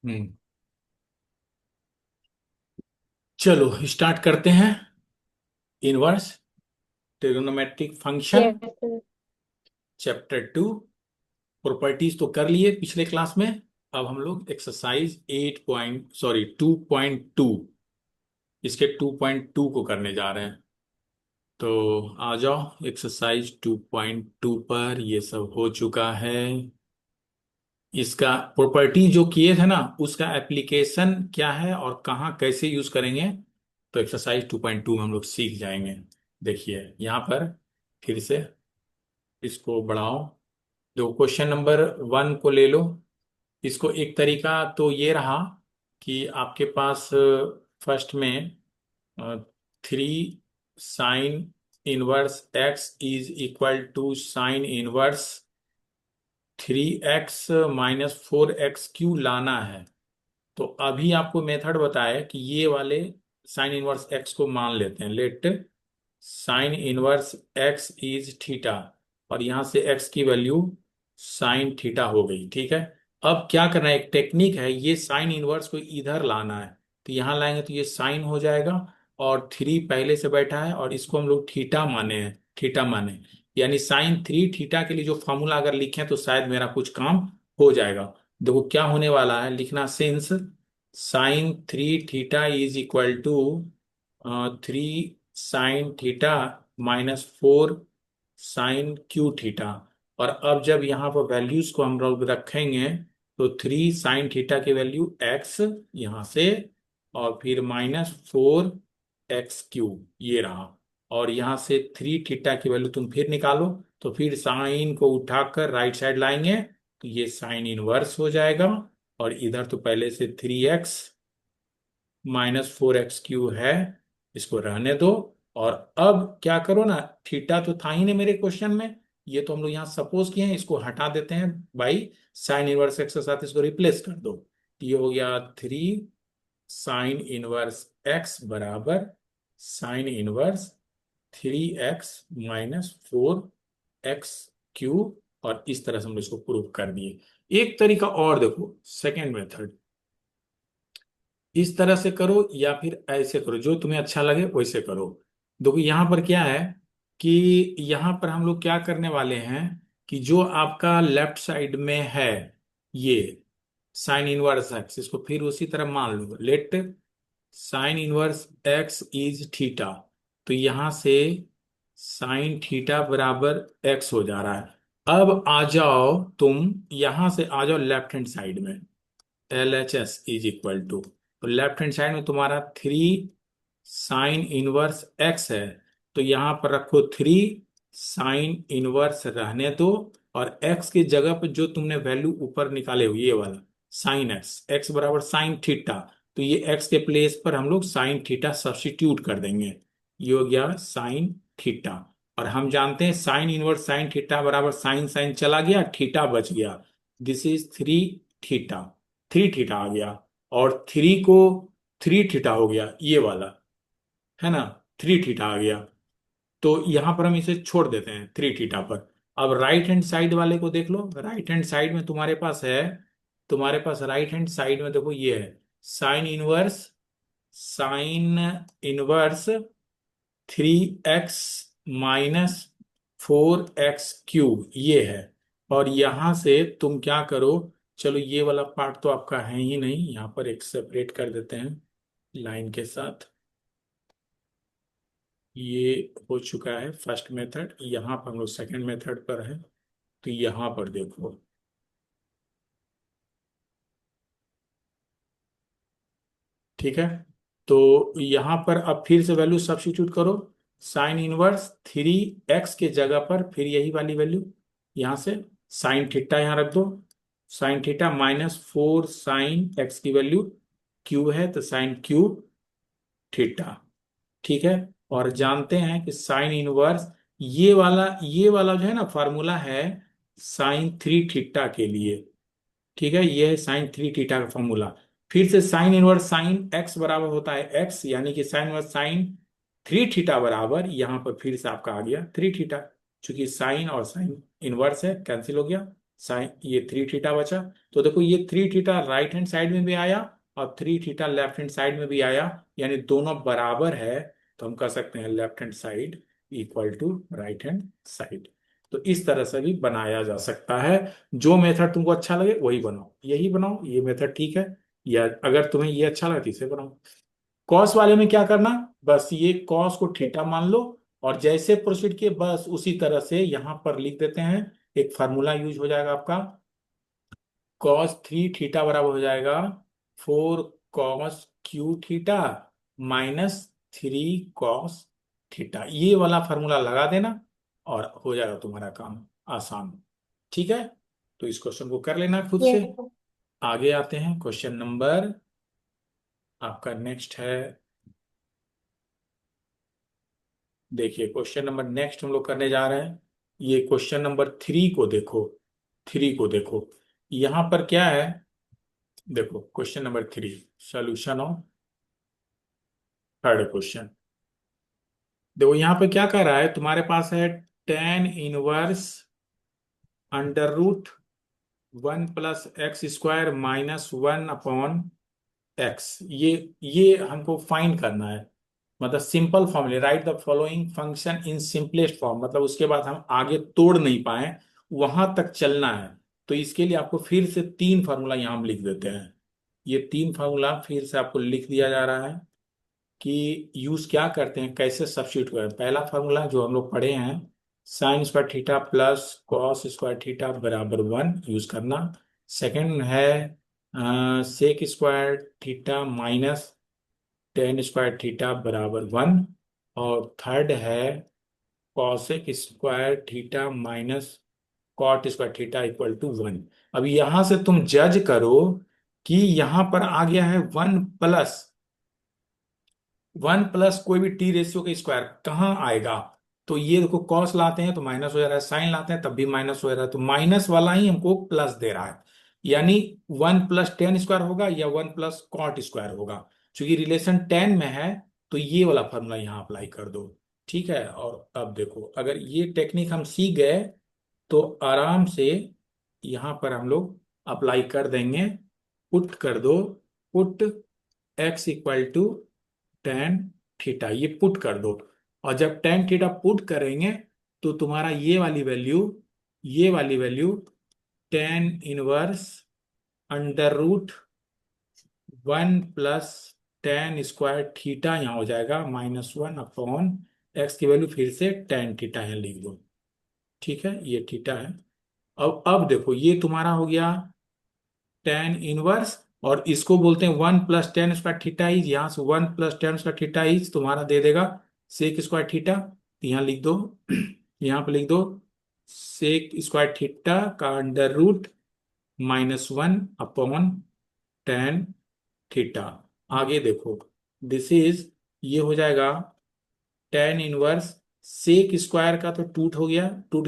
हम्म। चलो स्टार्ट करते हैं। Inverse trigonometric function yes. Chapter 2। Properties तो कर लिए पिछले क्लास में। अब हम लोग एक्सरसाइज 2.2 इसके 2.2 को करने जा रहे हैं। तो आ जाओ एक्सरसाइज 2.2 पर। ये सब हो चुका है। इसका प्रॉपर्टी जो किए थे ना, उसका एप्लीकेशन क्या है और कहाँ कैसे यूज करेंगे, तो एक्सरसाइज 2.2 में हम लोग सीख जाएंगे। देखिए यहाँ पर फिर से इसको बढ़ाओ। जो क्वेश्चन नंबर 1 को ले लो। इसको एक तरीका तो ये रहा कि आपके पास फर्स्ट में 3 sin 1x is equal to sin 1 3x - 4x³ लाना है। तो अभी आपको मेथड बताया कि ये वाले sin 1x को मान लेते हैं। Late sin 1x is theta, और यहां से x की वैल्यू साइन थीटा हो गई। ठीक है। अब क्या करना है, एक टेक्निक है, ये sin 1 को इधर लाना है। तो यहां लाएंगे तो ये साइन हो जाएगा, और 3 पहले से बैठा है और इसको हम लोग थीटा माने हैं। थीटा माने यानी sin 3 थीटा के लिए जो फॉर्मूला अगर लिखें तो शायद मेरा कुछ काम हो जाएगा। देखो क्या होने वाला है, लिखना since sin 3 theta is equal to 3 sin theta - 4 sin cube theta. और अब जब यहाँ पर वैल्यूज को हम लोग रखेंगे तो 3 sin थीटा की वैल्यू x यहाँ से, और फिर -4 x³ ये रहा। और यहाँ से 3 थीटा की वैल्यू तुम फिर निकालो। तो फिर साइन को उठाकर राइट साइड लाएंगे तो ये sin 1 हो जाएगा। और इधर तो पहले से 3x - 4 x³ है, इसको रहने दो। और अब क्या करो ना, थीटा तो था ही नहीं मेरे क्वेश्चन में, ये तो हम लोग यहाँ सपोज किए हैं, इसको हटा देते हैं बाई sin 1x के साथ, इसको रिप्लेस कर दो। ये हो गया 3 sin 1x बराबर sin 1 3x - 4 x³। और इस तरह से हम लोग इसको प्रूव कर दिए। एक तरीका और देखो, सेकेंड मेथड। इस तरह से करो या फिर ऐसे करो, जो तुम्हें अच्छा लगे वैसे करो। देखो यहाँ पर क्या है कि यहाँ पर हम लोग क्या करने वाले हैं कि जो आपका लेफ्ट साइड में है ये sin 1x, इसको फिर उसी तरह मान लो। Let sin 1x is theta. तो यहां से साइन थीटा बराबर x हो जा रहा है। अब आ जाओ तुम, यहां से आ जाओ लेफ्ट हैंड साइड में। LHS इज इक्वल टू, तो लेफ्ट हैंड साइड में तुम्हारा 3 sin 1x है। तो यहां पर रखो 3 sin 1 रहने दो। और x की जगह पर जो तुमने वैल्यू ऊपर निकाले हो ये वाला sin x, x बराबर sin थीटा। तो ये x के प्लेस पर हम लोग sin थीटा सब्स्टिट्यूट कर देंगे। ये हो गया sin थीटा। और हम जानते हैं sin 1 sin थीटा बराबर साइन साइन चला गया, थीटा बच गया। This is 3 theta. 3 थीटा आ गया। और 3 हो गया ये वाला, है ना। 3 थीटा आ गया। तो यहां पर हम इसे छोड़ देते हैं 3 थीटा पर। अब राइट हैंड साइड वाले को देख लो। राइट हैंड साइड में तुम्हारे पास है, तुम्हारे पास राइट हैंड साइड में देखो ये है साइन इनवर्स 3x - 4 x³ ये है। और यहां से तुम क्या करो, चलो ये वाला पार्ट तो आपका है ही नहीं, यहां पर एक सेपरेट कर देते हैं लाइन के साथ। ये हो चुका है फर्स्ट मेथड। यहाँ पर हम लोग सेकेंड मेथड पर है। तो यहाँ पर देखो, ठीक है। तो यहाँ पर अब फिर से वैल्यू सब्स्टिट्यूट करो। sin 1 3x के जगह पर फिर यही वाली वैल्यू यहाँ से साइन थीटा यहाँ रख दो। साइन थीटा -4 sin x की वैल्यू क्यू है, तो sin³ थीटा। ठीक है। और जानते हैं कि sin 1 ये वाला जो है ना फार्मूला है sin 3 थीटा के लिए। ठीक है, ये है sin 3 थीटा का फॉर्मूला। फिर से sin 1 sin x बराबर होता है x, यानी कि sin 1 sin 3 थीटा बराबर यहां पर फिर से आपका आ गया 3 थीटा। चूंकि साइन और साइन इनवर्स है, कैंसिल हो गया। साइन ये 3 थीटा बचा। तो देखो ये 3 थीटा राइट हैंड साइड में भी आया और 3 थीटा लेफ्ट हैंड साइड में भी आया, यानी दोनों बराबर है। तो हम कह सकते हैं left hand side equal to right hand side. तो इस तरह से भी बनाया जा सकता है। जो मेथड तुमको अच्छा लगे वही बनाओ, यही बनाओ, ये मेथड ठीक है। या अगर तुम्हें ये अच्छा लगे तो इसे बनाओ। कॉस वाले में क्या करना, बस ये कॉस को थीटा मान लो, और जैसे प्रोसीड किए बस उसी तरह से यहां पर लिख देते हैं। एक फार्मूला यूज हो जाएगा आपका, cos 3 थीटा बराबर हो जाएगा 4 cos Q theta -3 cos theta. ये वाला फार्मूला लगा देना और हो जाएगा तुम्हारा काम आसान। ठीक है, तो इस क्वेश्चन को कर लेना खुद ये से। आगे आते हैं, क्वेश्चन नंबर आपका नेक्स्ट है। देखिए क्वेश्चन नंबर नेक्स्ट हम लोग करने जा रहे हैं। ये क्वेश्चन नंबर 3 को देखो, 3 को देखो। यहां पर क्या है, देखो question number 3, solution of third question. देखो यहाँ पे क्या कर रहा है, तुम्हारे पास है tan inverse under root 1 + x² -1/x। ये हमको फाइंड करना है। मतलब सिंपल फॉर्मूले, right the following function in simplest form, मतलब उसके बाद हम आगे तोड़ नहीं पाए, वहां तक चलना है। तो इसके लिए आपको फिर से 3 फार्मूला यहाँ हम लिख देते हैं। ये 3 फार्मूला फिर से आपको लिख दिया जा रहा है कि यूज क्या करते हैं, कैसे सब्स्टिट्यूट करें। पहला फार्मूला जो हम लोग पढ़े हैं, sin² theta plus cos² theta बराबर 1 यूज करना। सेकंड है sec² theta minus tan² theta बराबर 1। और थर्ड है cosec² theta minus cot² theta equal to 1। अब यहां से तुम जज करो कि यहां पर आ गया है 1 प्लस कोई भी टी रेशियो का स्क्वायर कहाँ आएगा। तो ये देखो कॉस लाते हैं तो माइनस हो जा रहा है, साइन लाते हैं तब भी माइनस हो जा रहा है, तो माइनस वाला ही हमको प्लस दे रहा है। यानी 1 + tan² होगा या 1 + cot² होगा। क्योंकि रिलेशन टेन में है, तो ये वाला फॉर्मूला यहाँ अप्लाई कर दो। ठीक है, और अब देखो अगर ये टेक्निक हम सीख गए तो आराम से यहाँ पर हम लोग अप्लाई कर देंगे। पुट कर दो, पुट x = tan थीटा, ये पुट कर दो। और जब tan थीटा पुट करेंगे तो तुम्हारा ये वाली वैल्यू tan 1 √1 + tan² थीटा यहाँ हो जाएगा -1/x की वैल्यू फिर से tan थीटा यहाँ लिख दो। ठीक है, ये थीटा है। अब देखो ये तुम्हारा हो गया tan 1, और इसको बोलते हैं 1 + tan² थीटा इज, यहाँ से 1 + tan² थीटा इज तुम्हारा दे देगा sec²थीटा। यहाँ लिख दो यहाँ पे लिख दो sec²थीटा का अंडर रूट -1/tan थीटा। आगे देखो, दिस इज, ये हो जाएगा tan 1 sec² का तो टूट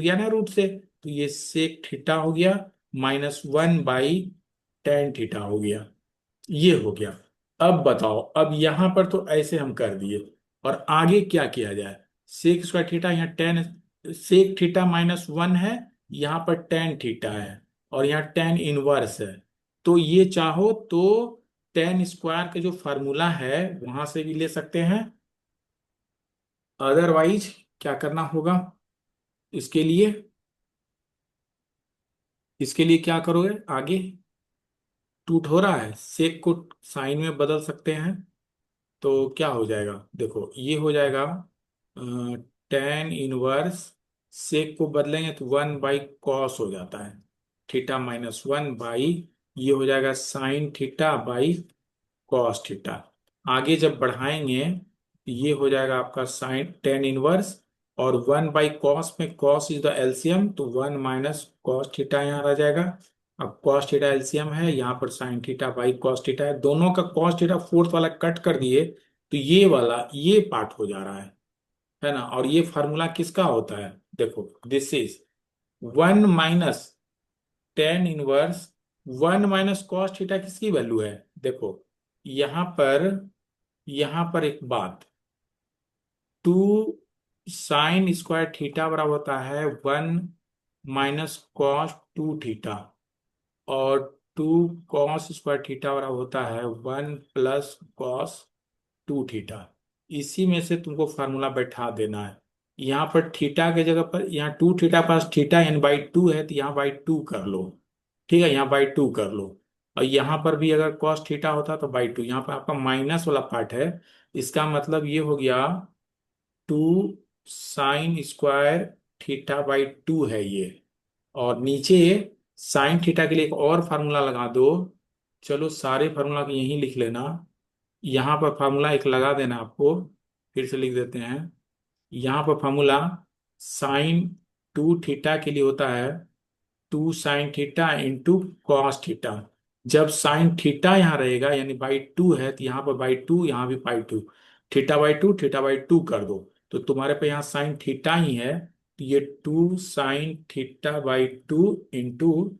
गया ना रूट से, तो ये sec थीटा हो गया -1/tan थीटा हो गया। ये हो गया। अब बताओ, अब यहां पर तो ऐसे हम कर दिए, और आगे क्या किया जाए। sec²थीटा यहाँ sec थीटा -1 है, यहाँ पर tan थीटा है, और यहाँ tan 1 है। तो ये चाहो तो tan² के जो फार्मूला है वहां से भी ले सकते हैं। अदरवाइज क्या करना होगा, इसके लिए इसके लिए क्या करोगे आगे, टूट हो रहा है, सेक को साइन में बदल सकते हैं। तो क्या हो जाएगा, देखो ये हो जाएगा tan 1, सेक को बदलेंगे तो 1/cos हो जाता है, थीटा -1 ये हो जाएगा sin θ/cos θ। आगे जब बढ़ाएंगे तो ये हो जाएगा आपका साइन tan 1, और 1/cos में cos इज द एलसीएम, तो 1 - cos θ यहाँ रह जाएगा। अब cos θ एलसीएम है, यहाँ पर sin θ/cos θ है, दोनों का cos θ फोर्थ वाला कट कर दिए, तो ये वाला ये पार्ट हो जा रहा है ना। और ये फार्मूला किसका होता है, देखो दिस इज 1 - tan 1, 1 - cos θ किसकी वैल्यू है, देखो यहाँ पर एक बात, 2 sin² θ बराबर होता है 1 - cos 2 θ, और टू कॉस स्क्वायर थीटा बराबर होता है 1 + cos 2 थीटा। इसी में से तुमको फार्मूला बैठा देना है। यहाँ पर थीटा के जगह पर, यहाँ 2 थीटा पास थीटा यानी बाई 2 है, तो यहाँ बाई 2 कर लो। ठीक है, यहाँ बाई 2 कर लो। और यहाँ पर भी अगर कॉस थीटा होता तो बाई 2, यहाँ पर आपका माइनस वाला पार्ट है। इसका मतलब ये हो गया 2 sin स्क्वायर थीटा बाई 2 है ये। और नीचे साइन थीटा के लिए एक और फार्मूला लगा दो। चलो सारे फार्मूला को यहीं लिख लेना। यहाँ पर फार्मूला एक लगा देना आपको, फिर से लिख देते हैं। यहाँ पर फार्मूला sin 2 थीटा के लिए होता है 2 sin थीटा × cos थीटा। जब साइन थीटा यहाँ रहेगा यानी बाई 2 है, तो यहाँ पर बाई 2, यहाँ भी बाई 2। थीटा बाई 2 कर दो, तो तुम्हारे पे यहाँ साइन थीटा ही है, तो ये 2 sin theta by 2 ×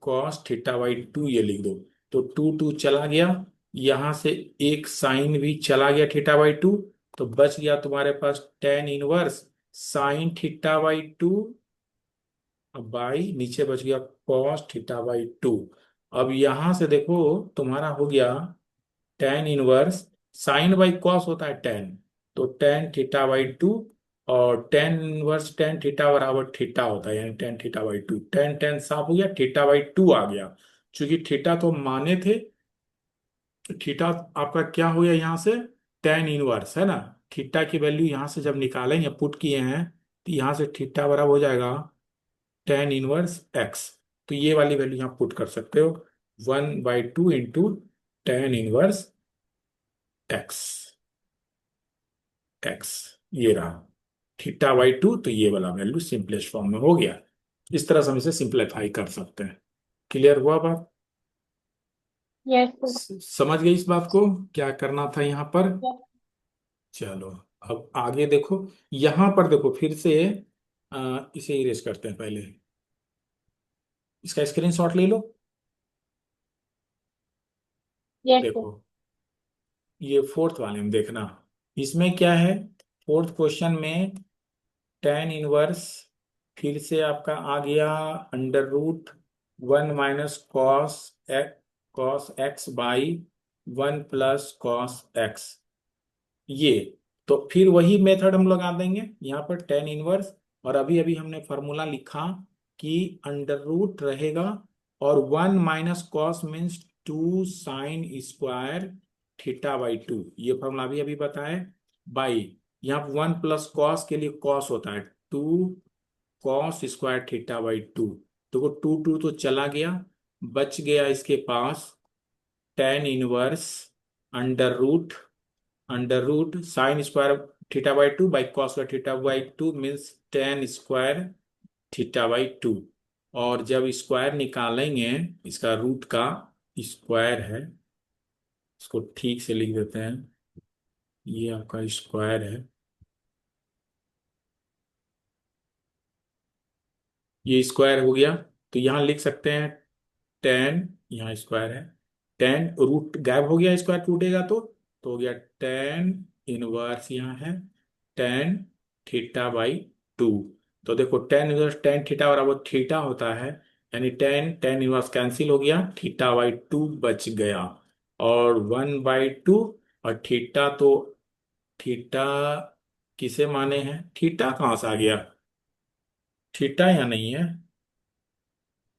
cos theta by 2 ये लिख दो। तो 2 2 चला गया, यहाँ से एक साइन भी चला गया थीटा बाई 2। तो बच गया तुम्हारे पास tan 1 sin थीटा बाई 2, अब बाई नीचे बच गया cos थीटा बाई 2। अब यहां से देखो तुम्हारा हो गया tan 1 साइन बाई कॉस होता है tan, तो tan थीटा बाई 2। और tan 1 tan थीटा बराबर थीटा होता है यानी tan theta by 2। tan tan साफ हो गया, थीटा बाई 2 आ गया। चूंकि थीटा तो माने थे, तो थीटा आपका क्या हो गया यहाँ से tan 1 है ना। थीटा की वैल्यू यहाँ से जब निकालेंगे, पुट किए हैं, तो यहाँ से थीटा बराबर हो जाएगा tan 1 x। तो ये वाली वैल्यू यहाँ पुट कर सकते हो, 1/2 × tan 1 x। एक्स ये रहा थीटा बाई 2, तो ये वाला वैल्यू सिंपलेस्ट फॉर्म में हो गया। इस तरह से हम इसे सिंप्लीफाई कर सकते हैं। क्लियर हुआ बात? Yes sir. समझ गई इस बात को, क्या करना था यहाँ पर? चलो अब आगे देखो। यहां पर देखो फिर से, इसे इरेज करते हैं पहले। इसका स्क्रीनशॉट ले लो। Yes sir. देखो ये फोर्थ वाले में देखना, इसमें क्या है। फोर्थ क्वेश्चन में tan 1 फिर से आपका आ गया √1 - cos x/1 + cos x। ये तो फिर वही मेथड हम लगा देंगे यहाँ पर tan 1। और अभी अभी हमने फॉर्मूला लिखा कि अंडर रूट रहेगा, और 1 - cos means 2 sin square theta by 2, ये फॉर्मूला अभी अभी बताए। बाई यहाँ 1 + cos के लिए cos होता है 2 cos स्क्वायर थीटा बाई 2। देखो 2 2 तो चला गया, बच गया इसके पास tan 1 under root sin square theta by 2 / cos square theta by 2 means tan square theta by 2। और जब स्क्वायर निकालेंगे, इसका रूट का स्क्वायर है, इसको ठीक से लिख देते हैं, ये आपका स्क्वायर है, ये स्क्वायर हो गया। तो यहाँ लिख सकते हैं tan, यहाँ स्क्वायर है, tan रूट गायब हो गया, स्क्वायर टूटेगा तो हो गया tan 1 यहाँ है tan थीटा बाई 2। तो देखो tan 1 tan थीटा बराबर थीटा होता है, यानी tan 1 कैंसिल हो गया, थीटा बाई 2 बच गया। और 1/2, और थीटा तो थीटा किसे माने हैं, थीटा कहाँ से आ गया, थीटा यहाँ नहीं है।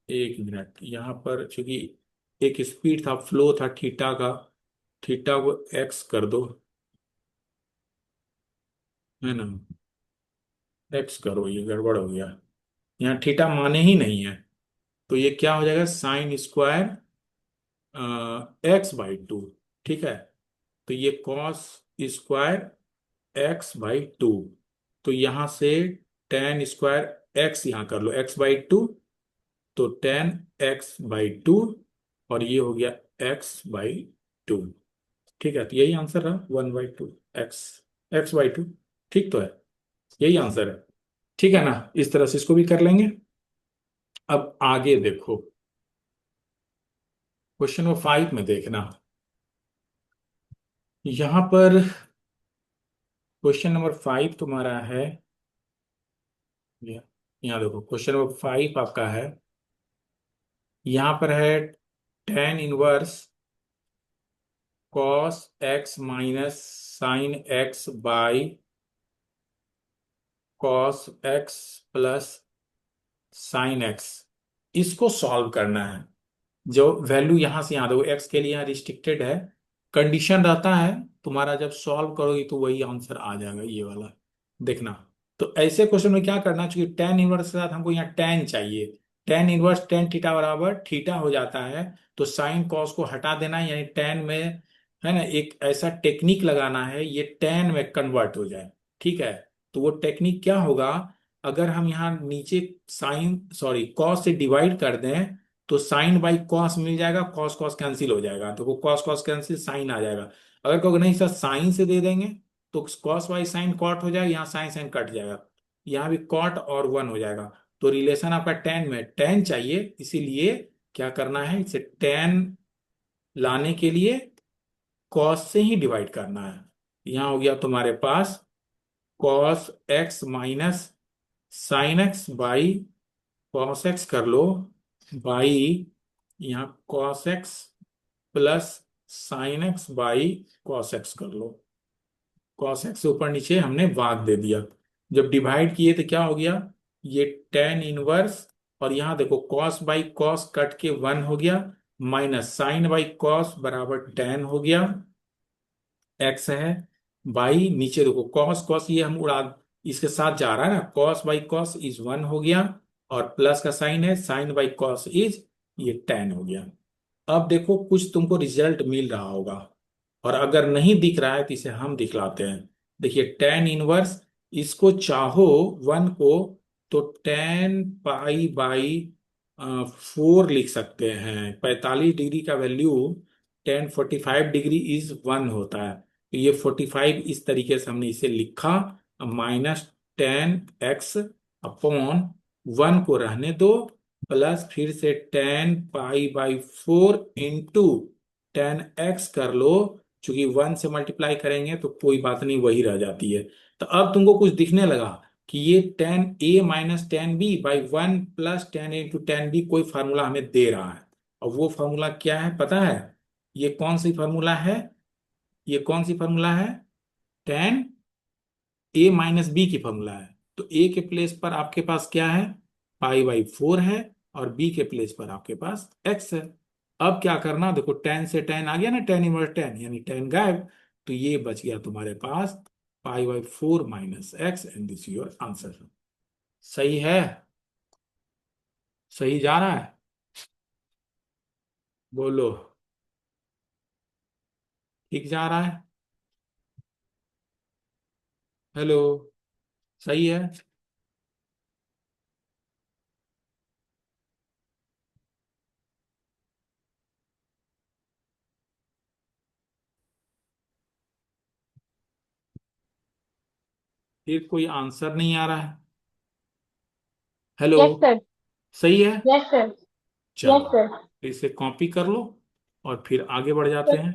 एक मिनट, यहाँ पर चूंकि एक स्पीड था, फ्लो था थीटा का, थीटा को एक्स कर दो, है ना, एक्स करो, ये गड़बड़ हो गया। यहाँ थीटा माने ही नहीं है, तो ये क्या हो जाएगा sin स्क्वायर x/2। ठीक है, तो ये cos स्क्वायर x/2। तो यहाँ से tan स्क्वायर x यहाँ कर लो x/2, तो tan x/2, और ये हो गया x/2। ठीक है, तो यही आंसर रहा 1/2 x/2। ठीक तो है, यही आंसर है। ठीक है ना, इस तरह से इसको भी कर लेंगे। अब आगे देखो, क्वेश्चन नंबर 5 में देखना। यहां पर क्वेश्चन नंबर 5 तुम्हारा है, ये- यहाँ देखो क्वेश्चन नंबर 5 आपका है, यहाँ पर है tan inverse cos x minus sine x by cos x plus sine x, इसको सॉल्व करना है। जो वैल्यू यहां से यहां देखो, एक्स के लिए यहाँ रिस्ट्रिक्टेड है, कंडीशन रहता है तुम्हारा, जब सॉल्व करोगे तो वही आंसर आ जाएगा ये वाला, देखना। तो ऐसे क्वेश्चन में क्या करना चाहिए, टेन इनवर्स के साथ हमको यहाँ टेन चाहिए, टेन इनवर्स टेन थीटा बराबर थीटा हो जाता है, तो साइन कॉस को हटा देना है, यानी टेन में, है ना, एक ऐसा टेक्निक लगाना है ये टेन में कन्वर्ट हो जाए। ठीक है, तो वो टेक्निक क्या होगा, अगर हम यहाँ नीचे साइन सॉरी कॉस से डिवाइड कर दें तो साइन बाई कॉस मिल जाएगा, कॉस कॉस कैंसिल हो जाएगा, तो वो कॉस कॉस कैंसिल, साइन आ जाएगा। अगर कहोगे नहीं सर साइन से दे देंगे, तो कॉस बाई साइन कॉट हो जाएगा, यहाँ साइन साइन कट जाएगा, यहाँ भी कॉट और वन हो जाएगा। तो रिलेशन आपका टेन में, टेन चाहिए, इसीलिए क्या करना है, इसे टेन लाने के लिए कॉस से ही डिवाइड करना है। यहाँ हो गया तुम्हारे पास cos x minus sine x by cos x कर लो, बाई यहाँ cos x plus sine x by cos x कर लो। कॉस एक्स से ऊपर नीचे हमने भाग दे दिया, जब डिवाइड किए तो क्या हो गया, ये टेन इनवर्स, और यहाँ देखो कॉस बाई कॉस कट के वन हो गया, माइनस साइन बाई कॉस बराबर टेन हो गया, एक्स है, बाई नीचे देखो कॉस कॉस ये हम उड़ा, इसके साथ जा रहा है ना, cos by cos is one हो गया, और प्लस का साइन है, साइन बाई कॉस इज ये टेन हो गया। अब देखो कुछ तुमको रिजल्ट मिल रहा होगा, और अगर नहीं दिख रहा है तो इसे हम दिखलाते हैं। देखिए टेन इनवर्स, इसको चाहो वन को तो टेन पाई बाई फोर लिख सकते हैं, 45 डिग्री का value ten 45 degree is one होता है, तो ये 45 इस तरीके से हमने इसे लिखा, minus ten x upon one को रहने दो, प्लस फिर से ten pi by four into ten x कर लो, चूंकि वन से मल्टीप्लाई करेंगे तो कोई बात नहीं वही रह जाती है। तो अब तुमको कुछ दिखने लगा कि ये tan A minus tan B by one plus tan into tan B कोई फार्मूला हमें दे रहा है, और वो फार्मूला क्या है पता है, ये कौन सी फार्मूला है, ये कौन सी फार्मूला है, टेन ए माइनस बी की फॉर्मूला है। तो ए के प्लेस पर आपके पास क्या है, पाई बाई फोर है, और बी के प्लेस पर आपके पास एक्स है। अब क्या करना, देखो टेन से टेन आ गया ना, टेन इनवर्स टेन यानी टेन गायब, तो ये बच गया तुम्हारे पास pi by four minus x, and this your answer. सही है, सही जा रहा है, बोलो, ठीक जा रहा है, हेलो, सही है। फिर कोई आंसर नहीं आ रहा है, हेलो, यस सर। सही है। Yes sir. यस चलो सर। इसे कॉपी कर लो और फिर आगे बढ़ जाते हैं।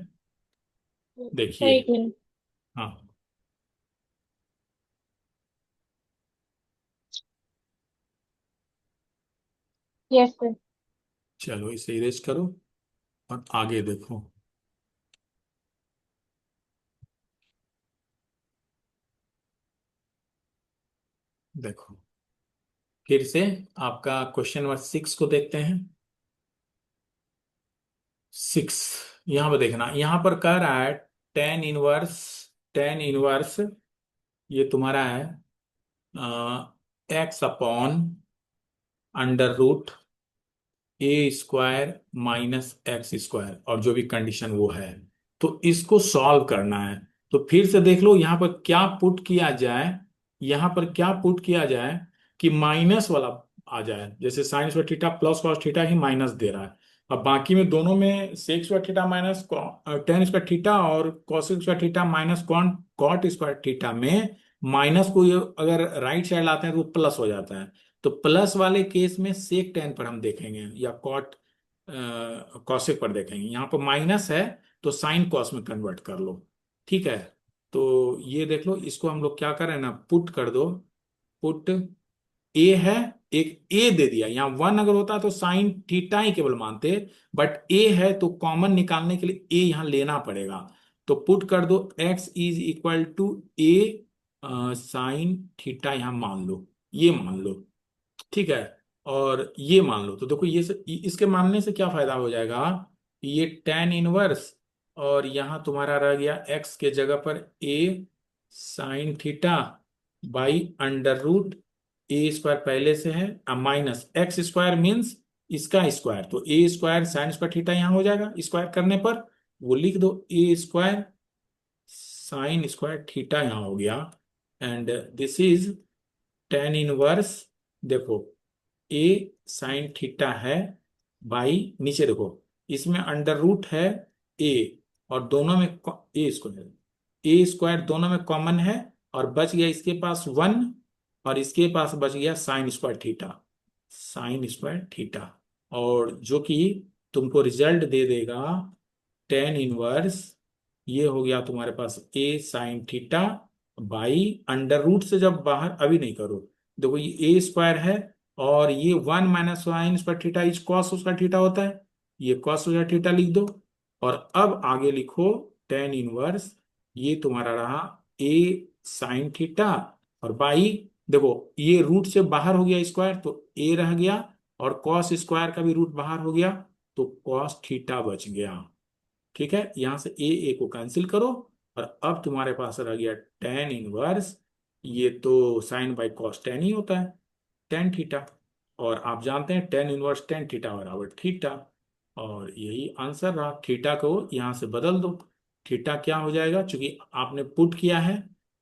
देखिए, एक मिनट। हाँ, यस सर। चलो इसे इरेज करो और आगे देखो। देखो फिर से आपका क्वेश्चन नंबर सिक्स को देखते हैं। सिक्स, यहां पर देखना, यहां पर कह रहा है टेन इनवर्स, टेन इनवर्स ये तुम्हारा है x upon under root A square minus X square, और जो भी कंडीशन वो है, तो इसको सॉल्व करना है। तो फिर से देख लो यहाँ पर क्या पुट किया जाए, यहाँ पर क्या पुट किया जाए कि माइनस वाला आ जाए, जैसे sine square theta plus cos theta ही माइनस दे रहा है, अब बाकी में दोनों में sec square theta minus tan square theta और cos square theta minus con cot square theta में माइनस को अगर राइट साइड लाते हैं तो प्लस हो जाता है। तो प्लस वाले केस में सेक टेन पर हम देखेंगे, या कॉट कॉसेक पर देखेंगे, यहाँ पर माइनस है तो साइन कॉस में कन्वर्ट कर लो। ठीक है, तो ये देख लो, इसको हम लोग क्या करें ना, पुट कर दो, पुट ए है एक ए दे दिया, यहाँ 1 अगर होता तो साइन थीटा ही केवल मानते, बट ए है तो कॉमन निकालने के लिए ए यहाँ लेना पड़ेगा। तो पुट कर दो x is equal to A sine theta, यहाँ मान लो, ये मान लो, ठीक है। और ये मान लो, तो देखो इसके मानने से क्या फायदा हो जाएगा, ये tan इनवर्स, और यहाँ तुम्हारा रह गया x के जगह पर a sine theta by under root A square पहले से है, माइनस एक्स स्क्वायर मीन्स इसका स्क्वायर, तो A square sine square theta यहाँ हो जाएगा, स्क्वायर करने पर वो लिख दो A square sine square theta यहाँ हो गया, and this is tan inverse, देखो ए साइन थीटा है बाई, नीचे देखो इसमें अंडर रूट है ए, और दोनों में ए स्क्वायर दोनों में कॉमन है, और बच गया इसके पास 1, और इसके पास बच गया sign square theta, sign square theta, और जो कि तुमको रिजल्ट दे देगा tan इनवर्स, ये हो गया तुम्हारे पास A sine theta by under root से जब बाहर, अभी नहीं करो, देखो ये ए स्क्वायर है, और ये 1 minus sign square theta is cos square theta होता है, ये कॉस स्क्वायर थीटा लिख दो, और अब आगे लिखो tan इनवर्स, ये तुम्हारा रहा ए साइन थीटा, और बाई, देखो ये रूट से बाहर हो गया स्क्वायर तो ए रह गया, और कॉस स्क्वायर का भी रूट बाहर हो गया तो कॉस थीटा बच गया, ठीक है। यहां से ए को कैंसिल करो, और अब तुम्हारे पास रह गया tan इनवर्स, ये तो साइन बाई कॉस tan ही होता है, tan थीटा, और आप जानते हैं tan इनवर्स tan थीटा बराबर थीटा, और यही आंसर रहा। थीटा को यहां से बदल दो, थीटा क्या हो जाएगा, चूंकि आपने पुट किया है,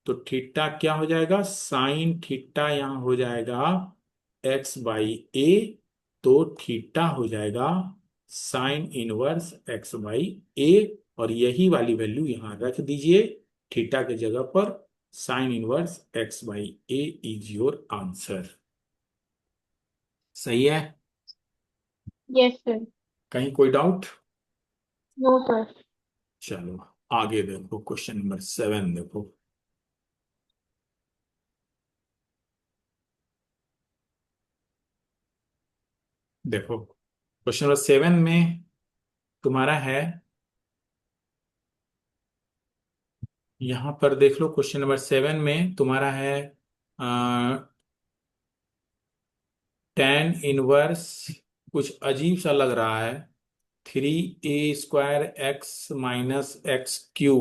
तो थीटा क्या हो जाएगा, साइन थीटा यहाँ हो जाएगा एक्स बाई ए, तो थीटा हो जाएगा साइन इनवर्स एक्स बाई ए, और यही वाली वैल्यू यहां रख दीजिए थीटा के जगह पर, sine inverse x by A is your answer. सही है? Yes, sir. कहीं कोई डाउट? No, sir. चलो आगे देखो, क्वेश्चन नंबर 7 देखो। देखो क्वेश्चन नंबर 7 में तुम्हारा है, यहां पर देख लो, क्वेश्चन नंबर 7 में तुम्हारा है tan इनवर्स, कुछ अजीब सा लग रहा है, 3a² x minus x Q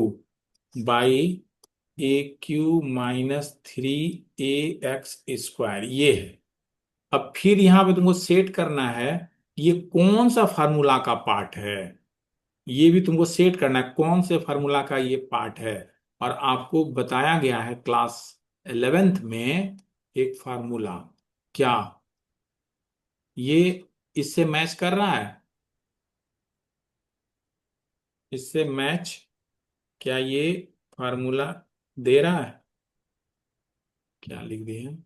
by a³ - 3a x², ये है। अब फिर यहां पे तुमको सेट करना है ये कौन सा फार्मूला का पार्ट है, ये भी तुमको सेट करना है कौन से फार्मूला का ये पार्ट है, और आपको बताया गया है क्लास 11th में एक फार्मूला, क्या ये इससे मैच कर रहा है, इससे मैच, क्या ये फार्मूला दे रहा है, क्या लिख दिए हैं?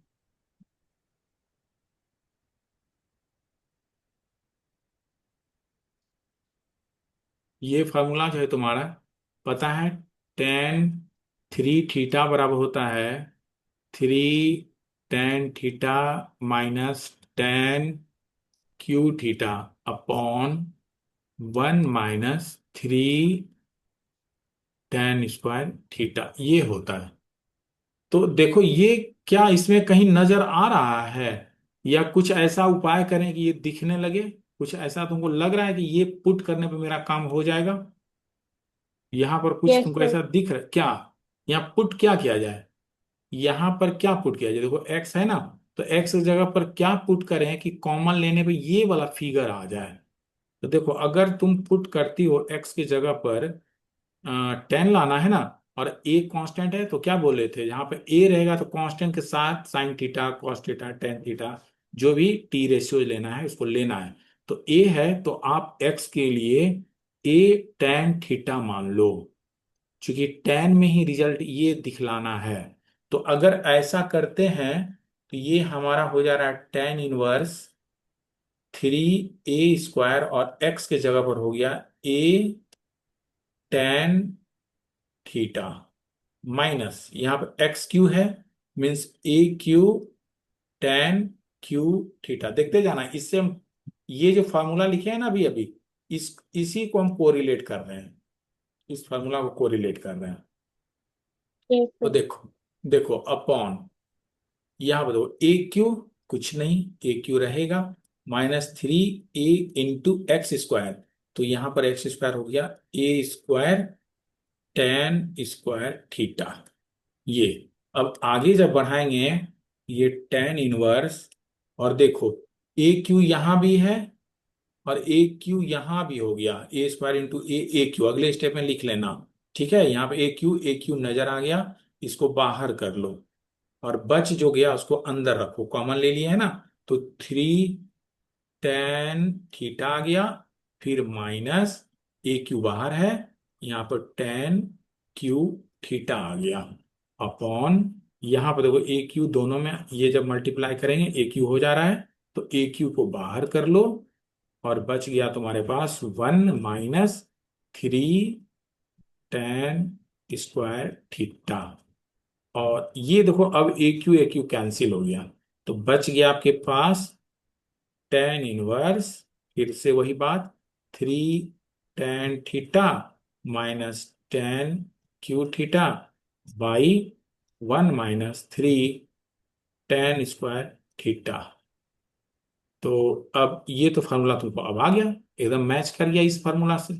ये फार्मूला जो है तुम्हारा, पता है, tan 3 थीटा बराबर होता है 3 tan theta minus tan Q theta upon 1 - 3 tan² theta, ये होता है। तो देखो ये क्या इसमें कहीं नजर आ रहा है, या कुछ ऐसा उपाय करें कि ये दिखने लगे, कुछ ऐसा तुमको लग रहा है कि ये पुट करने पे मेरा काम हो जाएगा, यहां पर कुछ Yes, तुमको sir. ऐसा दिख रहा है क्या, यहाँ पुट क्या किया जाए, यहाँ पर क्या पुट किया जाए, देखो एक्स है ना, तो एक्स की जगह पर क्या पुट करें कि कॉमन लेने पे ये वाला फिगर आ जाए। तो देखो अगर तुम पुट करती हो एक्स की जगह पर 10 लाना है ना, और ए कांस्टेंट है, तो क्या बोले थे, जहां पे ए रहेगा तो कांस्टेंट के साथ sine theta cos theta tan theta जो भी टी रेशियो लेना है उसको लेना है, तो ए है तो आप एक्स के लिए ए tan थीटा मान लो, क्योंकि tan में ही रिजल्ट ये दिखलाना है। तो अगर ऐसा करते हैं तो ये हमारा हो जा रहा है tan इनवर्स 3a² और x के जगह पर हो गया a tan थीटा माइनस यहाँ पर एक्स क्यू है, means a³ tan Q theta. देखते जाना, इससे हम ये जो फॉर्मूला लिखे हैं ना अभी अभी, इसी को हम कोरिलेट कर रहे हैं, इस फार्मूला को कोरिलेट कर रहे हैं। yes तो sir, देखो, देखो अपॉन, यहां पर देखो ए क्यू, कुछ नहीं, ए क्यू रहेगा, -3 ए इंटू एक्स स्क्वायर। तो यहां पर एक्स स्क्वायर हो गया ए स्क्वायर टेन स्क्वायर थीटा। ये अब आगे जब बढ़ाएंगे, ये टेन इनवर्स, और देखो ए क्यू यहां भी है और ए क्यू यहां भी हो गया, ए स्क्वायर इंटू ए क्यू अगले स्टेप में लिख लेना। ठीक है, यहाँ पे ए क्यू नजर आ गया, इसको बाहर कर लो, और बच जो गया उसको अंदर रखो, कॉमन ले लिया है ना। तो 3 tan थीटा आ गया, फिर माइनस ए क्यू बाहर है, यहाँ पर टेन क्यू थीटा आ गया, अपॉन, यहाँ पर देखो ए क्यू दोनों में ये जब मल्टीप्लाई करेंगे ए क्यू हो जा रहा है, तो ए क्यू को बाहर कर लो, और बच गया तुम्हारे पास 1 - 3 tan स्क्वायर थीटा। और ये देखो अब ए क्यू कैंसिल हो गया, तो बच गया आपके पास टेन इनवर्स, फिर से वही बात, 3 tan theta -10 Q theta by 1 - 3 tan square theta. तो अब ये तो फार्मूला तुमको अब आ गया, एकदम मैच कर गया इस फार्मूला से,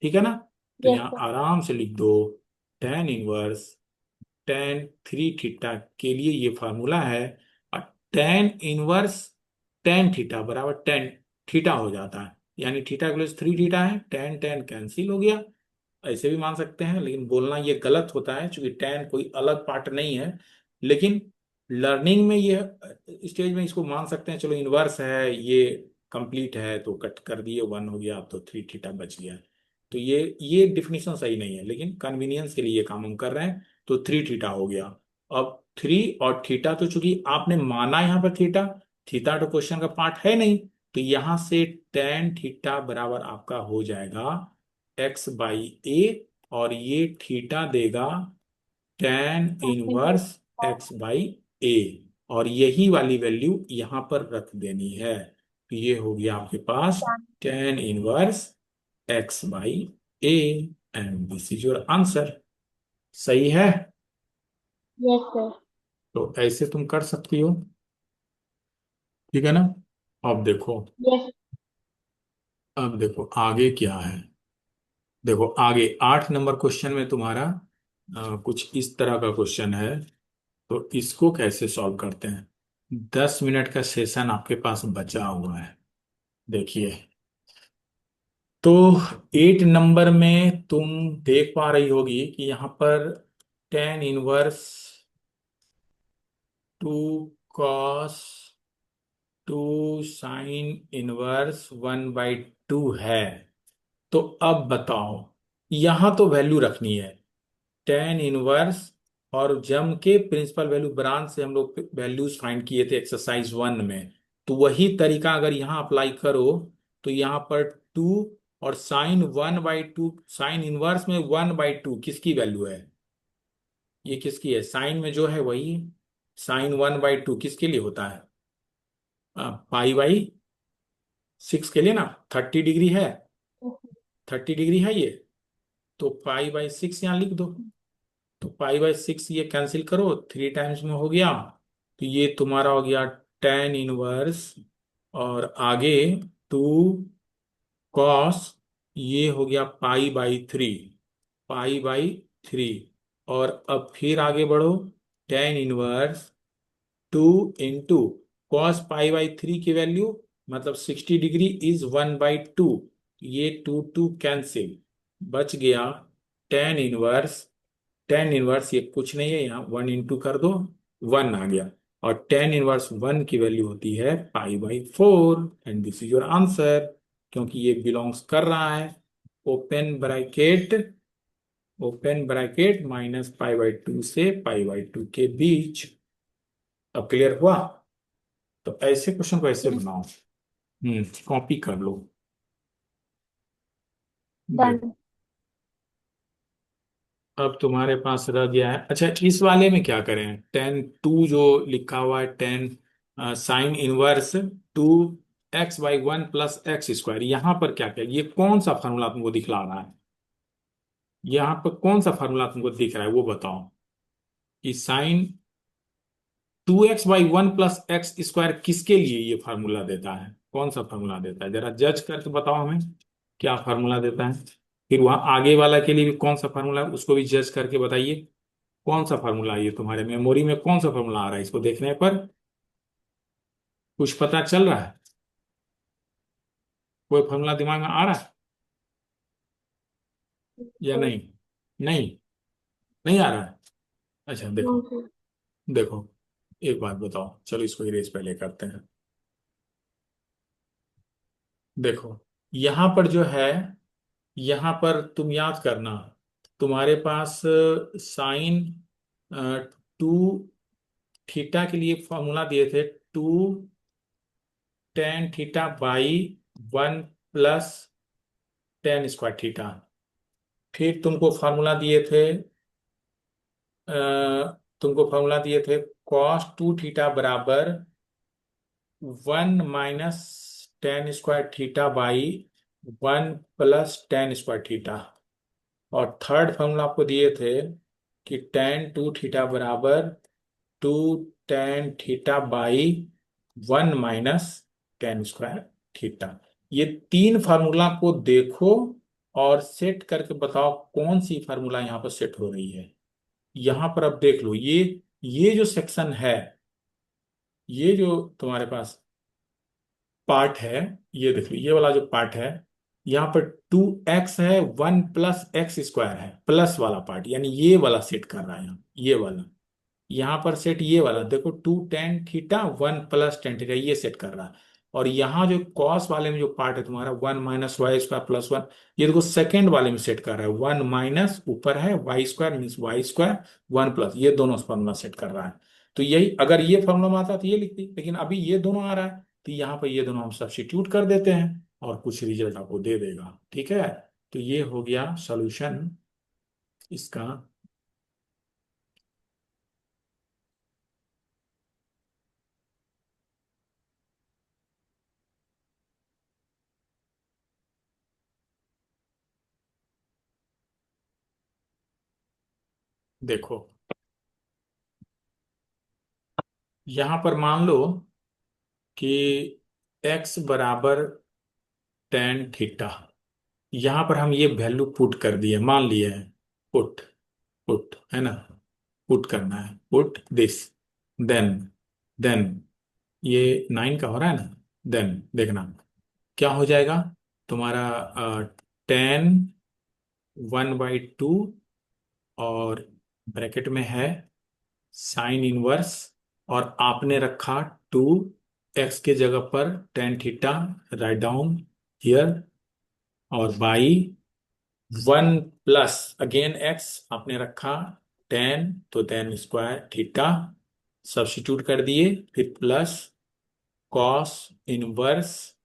ठीक है ना। तो yes यहाँ sir, आराम से लिख दो, tan 1 tan 3 थीटा के लिए ये फार्मूला है, और tan 1 tan थीटा बराबर टेन थीटा हो जाता है, यानी थीटा प्लस 3 थीटा है, टेन टेन कैंसिल हो गया। ऐसे भी मान सकते हैं, लेकिन बोलना ये गलत होता है क्योंकि टेन कोई अलग पार्ट नहीं है। लेकिन लर्निंग में ये स्टेज में इसको मान सकते हैं, चलो इनवर्स है ये, कंप्लीट है तो कट कर दिए, 1 हो गया तो 3 थीटा बच गया। तो ये डिफिनीशन सही नहीं है, लेकिन कन्वीनियंस के लिए ये काम हम कर रहे हैं। तो 3 थीटा हो गया। अब 3 और थीटा, तो चूंकि आपने माना यहाँ पर थीटा, थीटा तो क्वेश्चन का पार्ट है नहीं, तो यहां से tan थीटा बराबर आपका हो जाएगा x/a, और ये थीटा देगा tan 1 x/a, और यही वाली वैल्यू यहां पर रख देनी है। तो ये हो गया आपके पास tan 1 x/a, and this is your answer. सही है। yes sir, तो ऐसे तुम कर सकती हो, ठीक है ना। अब देखो, yes अब देखो आगे क्या है। देखो आगे 8 नंबर क्वेश्चन में तुम्हारा कुछ इस तरह का क्वेश्चन है, तो इसको कैसे सॉल्व करते हैं। 10 मिनट का सेशन आपके पास बचा हुआ है। देखिए, तो 8 नंबर में तुम देख पा रही होगी कि यहाँ पर tan 1 2 cos 2 sin 1/2 है। तो अब बताओ, यहां तो वैल्यू रखनी है tan 1, और जम के प्रिंसिपल वैल्यू ब्रांच से हम लोग वैल्यूज फाइंड किए थे एक्सरसाइज 1 में, तो वही तरीका अगर यहाँ अप्लाई करो, तो यहाँ पर 2, और sin 1/2, sin 1 में 1/2 किसकी वैल्यू है, ये किसकी है, साइन में जो है वही, sin 1/2 किसके लिए होता है, π/6 के लिए ना, 30 डिग्री है, 30 डिग्री है ये, तो π/6 यहाँ लिख दो। तो π/6 ये कैंसिल करो, 3 टाइम्स में हो गया, तो ये तुम्हारा हो गया tan 1, और आगे 2 cos, ये हो गया पाई बाई थ्री, और अब फिर आगे बढ़ो, tan 1 2 इंटू cos π/3 की वैल्यू, मतलब 60 डिग्री इज 1/2, ये 2 कैंसिल, बच गया tan 1, tan 1 ये कुछ नहीं है, यहाँ 1 इंटू कर दो, 1 आ गया, और tan 1 की वैल्यू होती है π/4, and this is your answer, क्योंकि ये बिलोंग्स कर रहा है ओपन ब्रैकेट, -π/2 से π/2 के बीच। अब क्लियर हुआ। तो ऐसे क्वेश्चन को ऐसे yes बनाओ, कॉपी कर लो। देखो, done अब तुम्हारे पास रह गया है, अच्छा इस वाले में क्या करें, tan 2 जो लिखा हुआ है, tan sine inverse 2x/1 + x²। यहाँ पर क्या क्या, ये कौन सा फार्मूला तुमको दिखला रहा है? यहाँ पर कौन सा फार्मूला तुमको दिख रहा है वो बताओ। कि साइन 2x/1 + x² किसके लिए ये फार्मूला देता है? कौन सा फार्मूला देता है? जरा जज करके बताओ हमें, क्या फार्मूला देता है। फिर वहां आगे वाला के लिए भी कौन सा फार्मूला है उसको भी जज करके बताइए। कौन सा फार्मूला है ये, तुम्हारे मेमोरी में कौन सा फार्मूला आ रहा है इसको देखने पर कुछ पता चल रहा है? कोई फार्मूला दिमाग में आ रहा है या सर। नहीं? नहीं, नहीं आ रहा है। अच्छा नो देखो, सर। देखो, एक बात बताओ, चलो इसको इरेज पहले करते हैं। देखो, यहां पर जो है, यहां पर तुम याद करना, तुम्हारे पास साइन 2 थीटा के लिए फॉर्मूला दिए थे, 2 tan θ/1 + tan² थीटा। फिर अ, तुमको फॉर्मूला दिए थे cos 2 थीटा बराबर 1 - tan² थीटा/1 + tan² थीटा। और थर्ड फॉर्मूला आपको दिए थे कि tan 2 थीटा बराबर 2 tan θ/1 - tan²थीटा। ये तीन फार्मूला को देखो और सेट करके बताओ कौन सी फार्मूला यहाँ पर सेट हो रही है। यहाँ पर अब देख लो, ये जो सेक्शन है, ये जो तुम्हारे पास पार्ट है, ये देख लो, ये वाला जो पार्ट है, यहाँ पर 2x है, 1 + x² है, प्लस वाला पार्ट, यानी ये वाला सेट कर रहा है यहाँ, ये वाला। यहाँ पर सेट ये वाला देखो, 2 tan θ/1 + tan θ, ये सेट कर रहा है। और यहाँ जो कॉस वाले में जो पार्ट है तुम्हारा, 1 - y² + 1, ये देखो सेकेंड वाले में सेट कर रहा है, 1 - ऊपर है y² मीन्स y², 1 +, ये दोनों फॉर्मूला सेट कर रहा है। तो यही, अगर ये फॉर्मूला में आता तो ये लिखती, लेकिन अभी ये दोनों आ रहा है, तो यहाँ पर ये दोनों हम सब्स्टिट्यूट कर देते हैं और कुछ रिजल्ट आपको दे देगा। ठीक है, तो ये हो गया सॉल्यूशन इसका। देखो, यहां पर मान लो कि x बराबर tan θ, यहां पर हम ये वैल्यू पुट कर दिए, मान लिए हैं। पुट, पुट है ना, पुट करना है, पुट दिस, देन ये 9 का हो रहा है ना, देन देखना क्या हो जाएगा तुम्हारा। tan 1/2, और ब्रैकेट में है साइन इनवर्स, और आपने रखा 2x के जगह पर tan θ, राइट डाउन हियर, और बाई 1 + अगेन x आपने रखा tan, तो tan²θ सब्स्टिट्यूट कर दिए, फिर प्लस कॉस इनवर्स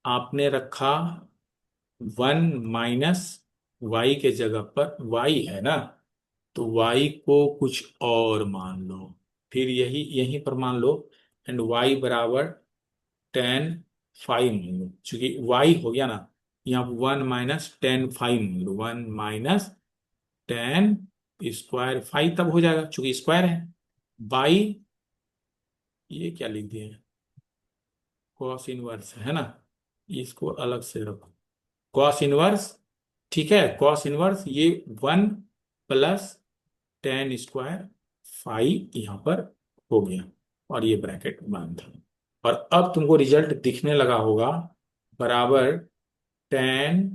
आपने रखा 1 - y के जगह पर y है ना, तो y को कुछ और मान लो, फिर यही यहीं पर मान लो, एंड y बराबर tan 5 मान लो, चूंकि y हो गया ना, यहाँ 1 - tan 5 मान लो, 1 - tan²5 तब हो जाएगा चूंकि स्क्वायर है, बाई, ये क्या लिख दिए, कॉस इनवर्स है ना, इसको अलग से रखो, कॉस इनवर्स, ठीक है, कॉस इनवर्स ये 1 + tan²5 यहाँ पर हो गया, और ये ब्रैकेट बंद था। और अब तुमको रिजल्ट दिखने लगा होगा, बराबर tan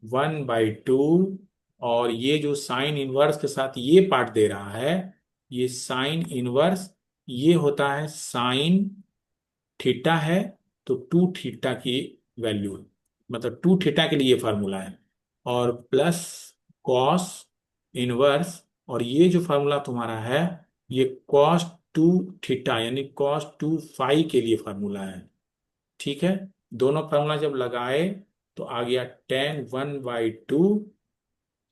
1/2, और ये जो साइन इनवर्स के साथ ये पार्ट दे रहा है, ये साइन इनवर्स, ये होता है साइन थीटा है, तो 2 थीटा की वैल्यू, मतलब 2 थीटा के लिए ये फार्मूला है, और प्लस कॉस इनवर्स, और ये जो फार्मूला तुम्हारा है, ये cos 2 थीटा यानी cos 2 फाई के लिए फार्मूला है। ठीक है, दोनों फार्मूला जब लगाए तो आ गया tan 1/2,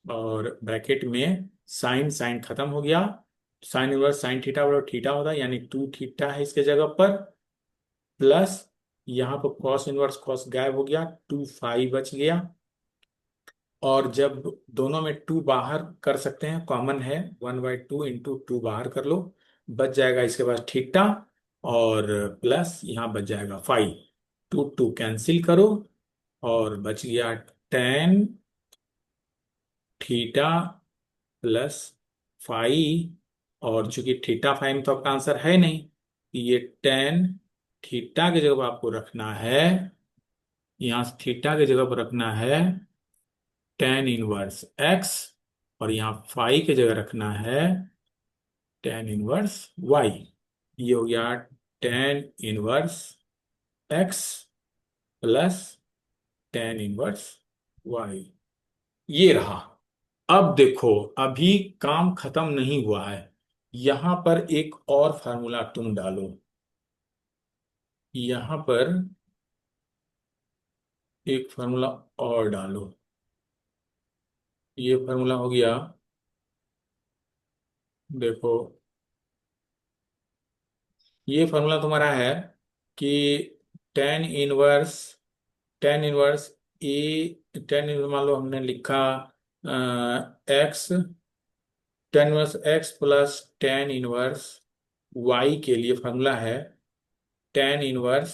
और ब्रैकेट में साइन, साइन खत्म हो गया, साइन इनवर्स साइन थीटा बराबर थीटा होता है, यानी 2 थीटा है इसके जगह पर, प्लस यहाँ पर कॉस इनवर्स कॉस गायब हो गया, 2 पाई बच गया। और जब दोनों में 2 बाहर कर सकते हैं, कॉमन है, 1/2 × 2 बाहर कर लो, बच जाएगा इसके पास थीटा, और प्लस यहाँ बच जाएगा फाई। 2 कैंसिल करो, और बच गया टेन थीटा प्लस फाई। और चूंकि थीटा फाई में तो आपका आंसर है नहीं, ये टेन थीटा की जगह पर आपको रखना है, यहाँ थीटा की जगह पर रखना है tan−1x, और यहाँ फाई की जगह रखना है tan−1y। ये हो गया tan−1x प्लस tan−1y, ये रहा। अब देखो, अभी काम खत्म नहीं हुआ है, यहां पर एक और फार्मूला तुम डालो। यहां पर एक फार्मूला और डालो। ये फार्मूला हो गया, देखो, ये फार्मूला तुम्हारा है कि tan−1, tan−1 ए, tan−1 मान लो हमने लिखा x, tan−1 x plus tan−1 y के लिए फार्मूला है tan−1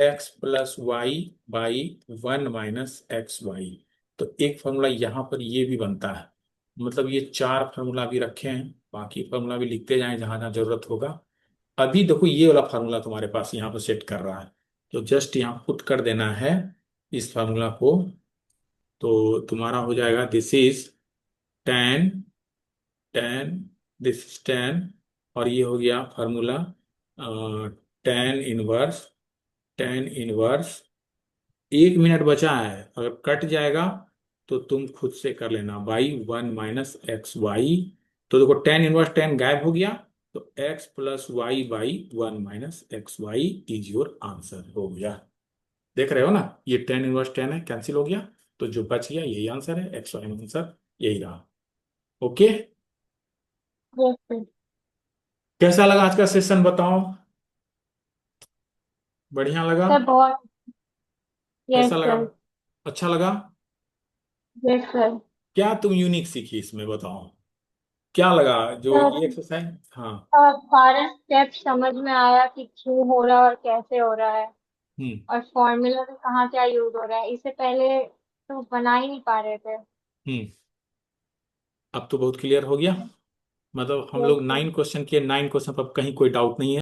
x plus y/1 - xy। तो एक फार्मूला यहाँ पर ये भी बनता है, मतलब ये 4 फार्मूला भी रखे हैं, बाकी फार्मूला भी लिखते जाएं जहां जहां जरूरत होगा। अभी देखो ये वाला फार्मूला तुम्हारे पास यहाँ पर सेट कर रहा है, तो जस्ट यहाँ पुट कर देना है इस फार्मूला को। तो तुम्हारा हो जाएगा this is ten ten this is ten, और ये हो गया फार्मूला tan−1, tan−1। 1 मिनट बचा है, अगर कट जाएगा तो तुम खुद से कर लेना, y1 - xy। तो देखो tan−1 गायब हो गया, तो x+y/1 - xy is your answer हो गया। देख रहे हो ना, ये tan−1 है, कैंसिल हो गया, तो जो बच गया यही आंसर है, xy में आंसर यही रहा। Okay, yes sir. कैसा लगा आज का सेशन बताओ? बढ़िया लगा? सर बहुत। यस कैसा लगा? सर। अच्छा लगा? Yes sir. क्या तुम यूनिक सीखी इसमें बताओ, क्या लगा जो सर ये एक्सरसाइज? हाँ। सारे स्टेप समझ में आया कि क्यों हो रहा है और कैसे हो रहा है, हम्म। और फॉर्मूला में कहाँ क्या यूज हो रहा है, इससे पहले तो बना ही नहीं पा रहे थे। हम्म। अब तो बहुत क्लियर हो गया, मतलब हम यस लोग सर। 9 क्वेश्चन किए, 9 क्वेश्चन पर अब कहीं कोई डाउट नहीं है।